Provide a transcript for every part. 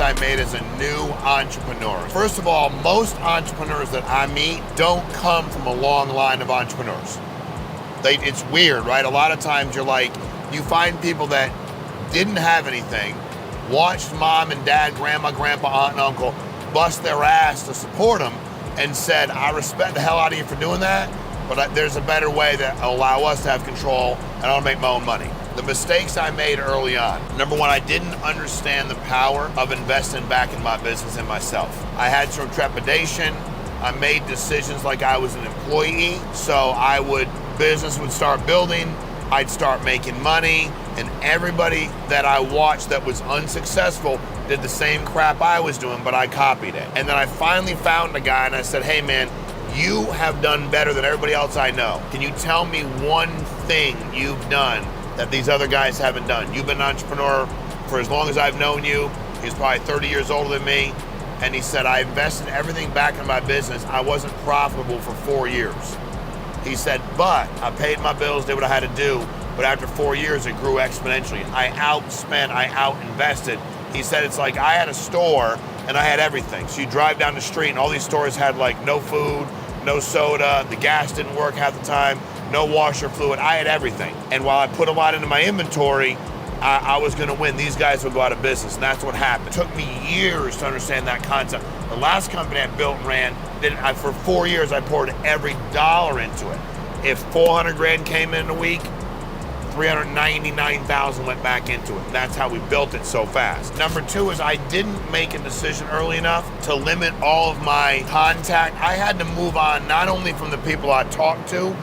I made as a new entrepreneur. First of all, most entrepreneurs that I meet don't come from a long line of entrepreneurs. It's weird, right? A lot of times you find people that didn't have anything, watched mom and dad, grandma, grandpa, aunt, and uncle bust their ass to support them, and said, I respect the hell out of you for doing that, but there's a better way that will allow us to have control and I'll make my own money. The mistakes I made early on. Number one, I didn't understand the power of investing back in my business and myself. I had some trepidation. I made decisions like I was an employee. So business would start building, I'd start making money, and everybody that I watched that was unsuccessful did the same crap I was doing, but I copied it. And then I finally found a guy and I said, hey man, you have done better than everybody else I know. Can you tell me one thing you've done that these other guys haven't done? You've been an entrepreneur for as long as I've known you. He's probably 30 years older than me. And he said, I invested everything back in my business. I wasn't profitable for 4 years. He said, but I paid my bills, did what I had to do. But after 4 years, it grew exponentially. I outspent, I out-invested. He said, it's like I had a store and I had everything. So you drive down the street and all these stores had like no food, no soda, the gas didn't work half the time, no washer fluid. I had everything. And while I put a lot into my inventory, I was gonna win. These guys would go out of business, and that's what happened. It took me years to understand that concept. The last company I built and ran, for 4 years, I poured every dollar into it. If 400 grand came in a week, 399,000 went back into it. That's how we built it so fast. Number two is I didn't make a decision early enough to limit all of my contact. I had to move on not only from the people I talked to,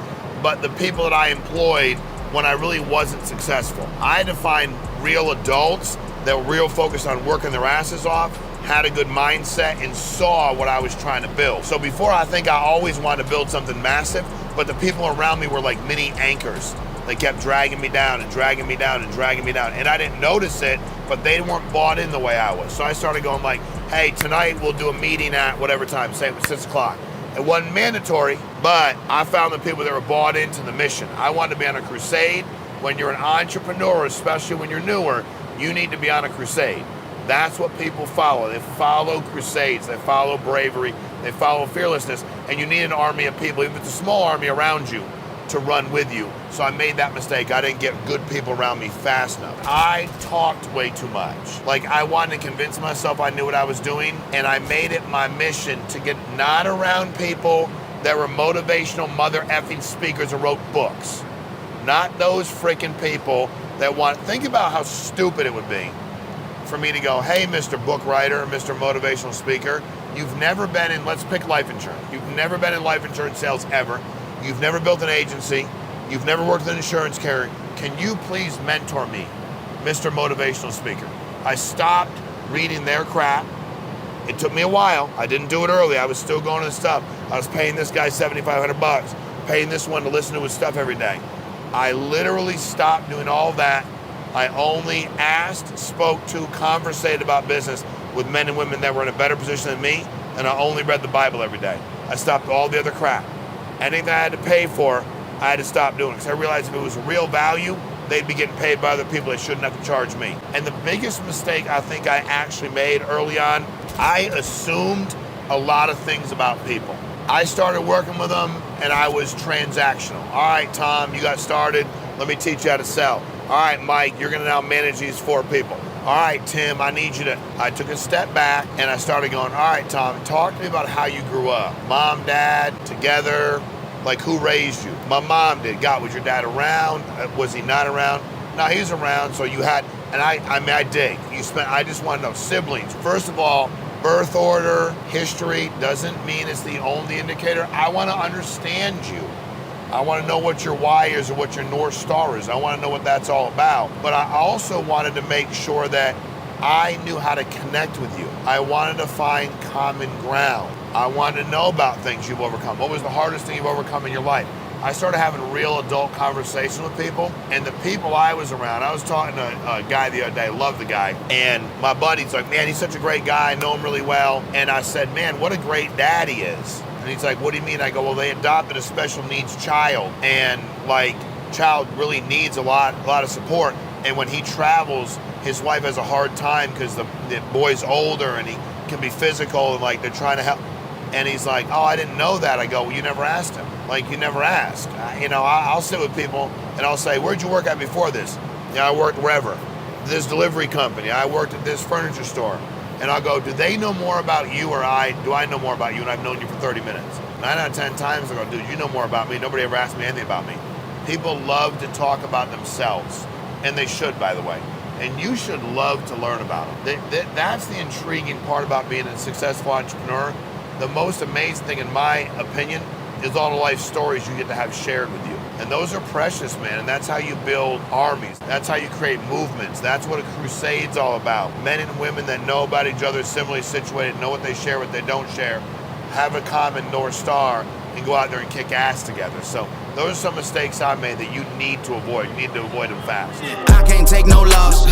but the people that I employed when I really wasn't successful. I had to find real adults that were real focused on working their asses off, had a good mindset, and saw what I was trying to build. So before, I think I always wanted to build something massive, but the people around me were like mini anchors. They kept dragging me down and dragging me down and dragging me down. And I didn't notice it, but they weren't bought in the way I was. So I started going like, hey, tonight we'll do a meeting at whatever time, say it was 6 o'clock. It wasn't mandatory, but I found the people that were bought into the mission. I wanted to be on a crusade. When you're an entrepreneur, especially when you're newer, you need to be on a crusade. That's what people follow. They follow crusades, they follow bravery, they follow fearlessness, and you need an army of people, even if it's a small army around you, to run with you. So I made that mistake. I didn't get good people around me fast enough. I talked way too much. Like, I wanted to convince myself I knew what I was doing, and I made it my mission to get not around people that were motivational mother effing speakers or wrote books. Not those freaking people that think about how stupid it would be for me to go, hey, Mr. Book Writer, Mr. Motivational Speaker, you've never been in, let's pick life insurance. You've never been in life insurance sales ever. You've never built an agency. You've never worked with an insurance carrier. Can you please mentor me, Mr. Motivational Speaker? I stopped reading their crap. It took me a while. I didn't do it early. I was still going to the stuff. I was paying this guy $7,500, paying this one to listen to his stuff every day. I literally stopped doing all that. I only asked, spoke to, conversated about business with men and women that were in a better position than me, and I only read the Bible every day. I stopped all the other crap. Anything I had to pay for, I had to stop doing, because I realized if it was real value, they'd be getting paid by other people. They shouldn't have to charge me. And the biggest mistake I think I actually made early on, I assumed a lot of things about people. I started working with them and I was transactional. All right, Tom, you got started. Let me teach you how to sell. All right, Mike, you're gonna now manage these 4 people. All right, Tim, I need you to, I took a step back and I started going, all right, Tom, talk to me about how you grew up. Mom, dad, together, like who raised you? My mom did. God, was your dad around? Was he not around? No, he was around, so you had, and I dig. I just want to know siblings. First of all, birth order, history doesn't mean it's the only indicator. I want to understand you. I want to know what your why is or what your North Star is. I want to know what that's all about. But I also wanted to make sure that I knew how to connect with you. I wanted to find common ground. I wanted to know about things you've overcome. What was the hardest thing you've overcome in your life? I started having real adult conversations with people, and the people I was around, I was talking to a guy the other day, I love the guy, and my buddy's like, man, he's such a great guy, I know him really well, and I said, man, what a great dad he is. And he's like, what do you mean? I go, well, they adopted a special needs child, and like, child really needs a lot of support. And when he travels, his wife has a hard time because the boy's older and he can be physical and like they're trying to help. And he's like, oh, I didn't know that. I go, well, you never asked him. Like, you never asked. I'll sit with people and I'll say, where'd you work at before this? I worked wherever. This delivery company. I worked at this furniture store. And I'll go, do they know more about you or do I know more about you and I've known you for 30 minutes? 9 out of 10 times I go, dude, you know more about me. Nobody ever asked me anything about me. People love to talk about themselves. And they should, by the way. And you should love to learn about them. That's the intriguing part about being a successful entrepreneur. The most amazing thing, in my opinion, is all the life stories you get to have shared with you. And those are precious, man. And that's how you build armies. That's how you create movements. That's what a crusade's all about. Men and women that know about each other, similarly situated, know what they share, what they don't share, have a common North Star, and go out there and kick ass together. So those are some mistakes I made that you need to avoid. You need to avoid them fast. I can't take no loss.